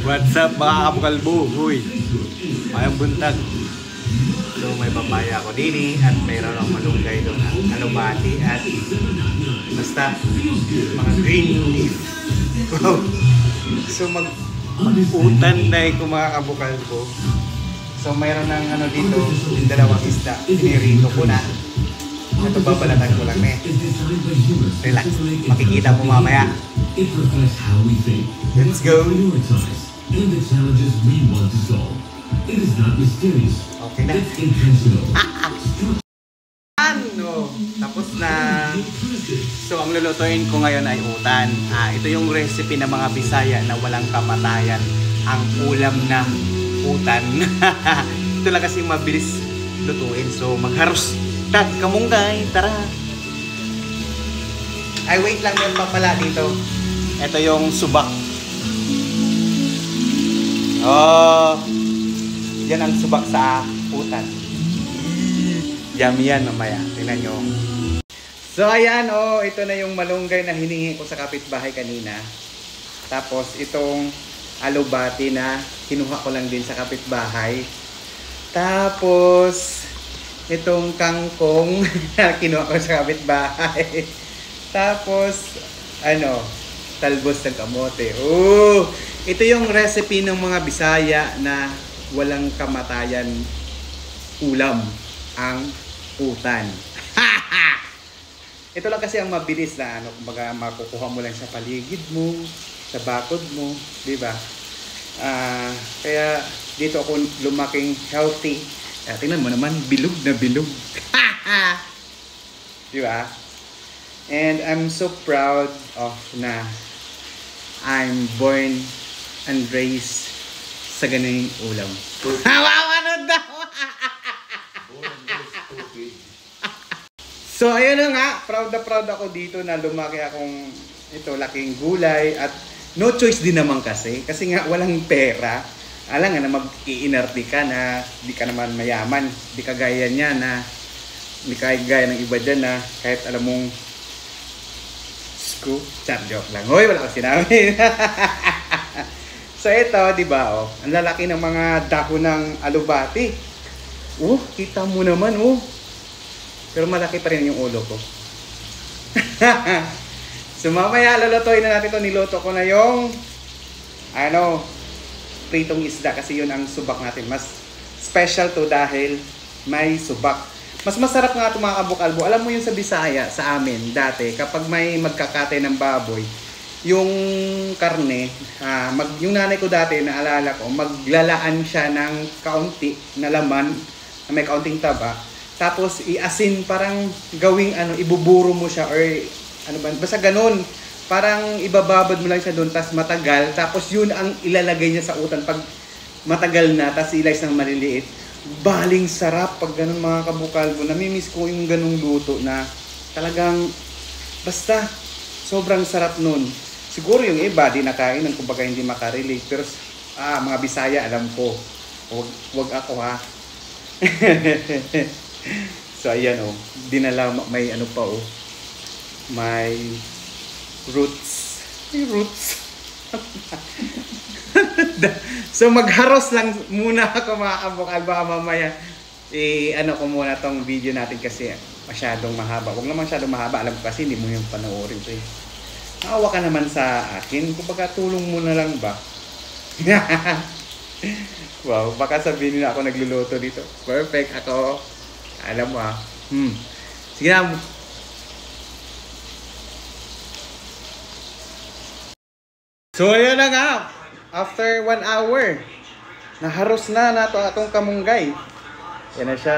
What's up mga kabukalbo? Huy, mayang buntag. So may papaya ako din at mayroon akong malunggay doon at alubati at basta mga green leaf. So mag-utan na ko mga kabukalbo. So mayroon ng ano dito, yung dalawang isda. Pinirito ko na. Ito babalatan ko lang Relax, makikita mo mamaya. Let's go. Okay na. Ano? Tapos na. So ang lulutuin ko ngayon ay utan. Ito yung recipe ng mga Bisaya na walang kamatayan. Ang ulam na utan. Ito lang kasi mabilis lutuin. So magharos. Tag kamunggay, tara. Ay wait lang, meron pa pala dito. Ito yung subak. Oh, yan ang subak sa utan. Yummy yan mamaya. Tingnan nyo. So ayan, oh, ito na yung malunggay na hiningi ko sa kapitbahay kanina. Tapos itong alubati na kinuha ko lang din sa kapitbahay. Tapos itong kangkong na kinuha ko sa kapitbahay. Tapos ano, talbos ng kamote. Oh, ito yung recipe ng mga Bisaya na walang kamatayan ulam, ang utan. Ito lang kasi ang mabilis na ano, kumbaga makukuha mo lang sa paligid mo, sa bakod mo, di ba? Kaya dito ako lumaking healthy. Tingnan mo naman, bilog na bilog. Di ba? And I'm so proud of na I'm born and raised sa ganung ulam. Ano daw? So ayun na nga, proud na proud ako dito na lumaki akong ito, laking gulay at no choice din naman kasi nga walang pera. Alam nga na mag-iinarte ka na di ka naman mayaman, di ka gaya niya na di ka gaya ng iba dyan na kahit alam mong joke lang. Hoy, wala ko sinabi. So ito, di ba, oh, ang lalaki ng mga dahon ng alubati. Oh, kita mo naman, oh. Pero malaki pa rin yung ulo ko. So mamaya lulutuin na natin ito. Niluto ko na yung ano, pritong isda kasi yun ang subak natin. Mas special to dahil may subak. Mas masarap nga ito mga kabukalbo. Alam mo yung sa Bisaya, sa amin, dati, kapag may magkakate ng baboy, yung karne, yung nanay ko dati, naalala ko, maglalaan siya ng kaunti na laman, na may kaunting taba, tapos iasin, parang gawing ano, ibuburo mo siya, or ano ba, basta ganun, parang ibababad mo lang siya doon, tapos matagal, tapos yun ang ilalagay niya sa utan pag matagal na, tapos i-slice ng maliliit. Baling sarap pag ganun mga kabukalbo. Namimiss ko yung ganung luto na talagang basta sobrang sarap nun. Siguro yung iba di nakainan kumbaga hindi makarelate, pero mga Bisaya alam ko. Wag ako ha. So ayan oh, dinala may ano pa oh. May roots. May roots. So magharos lang muna ako mga kabukalbo. Mamaya ano ko muna tong video natin kasi masyadong mahaba. Huwag naman masyadong mahaba. Alam ko kasi hindi mo yung panoorin to eh. Naawa ka naman sa akin. Kumbaga tulong mo na lang ba? Wow, baka sabihin nila ako nagluluto dito. Perfect ako. Alam mo Sige na. So ayan na nga. After 1 hour, naharos na nato atong kamunggay. Yan na siya.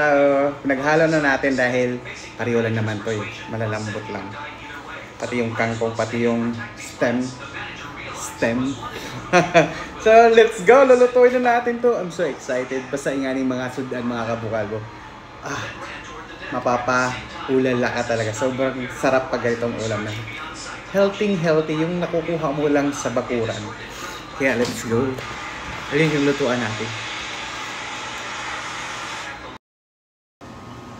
Pinaghalo na natin dahil pareho lang naman to eh. Malalambot lang. Pati yung kangkong, pati yung stem. So let's go. Lulutuin na natin to. I'm so excited. Basta inganing mga sudan mga kabukalbo. Mapapa-ulala ka talaga. Sobrang sarap pag ganitong ulam na. Healthy yung nakukuha mo lang sa bakuran. Kaya let's go. Ayun yung lutuan natin.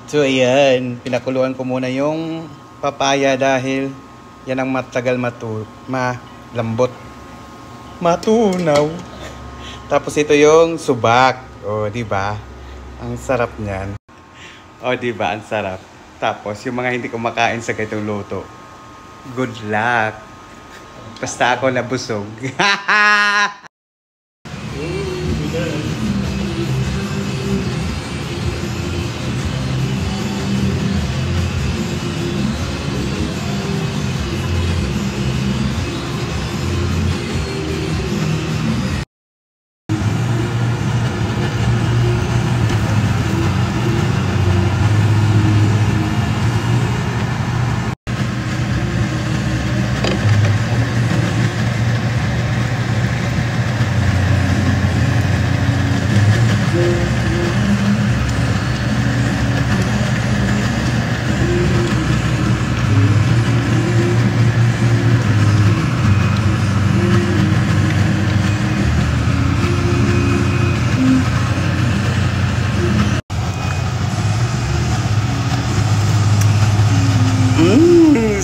So ayan, pinakuluan ko muna yung papaya dahil yan ang matagal malambot. Matunaw. Tapos ito yung subak. O, di ba? Ang sarap niyan. O, di ba? Ang sarap. Tapos, yung mga hindi kumakain sa ganitong luto, good luck. Basta ako nabusog.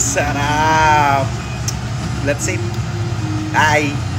Sarap! That's it. Bye!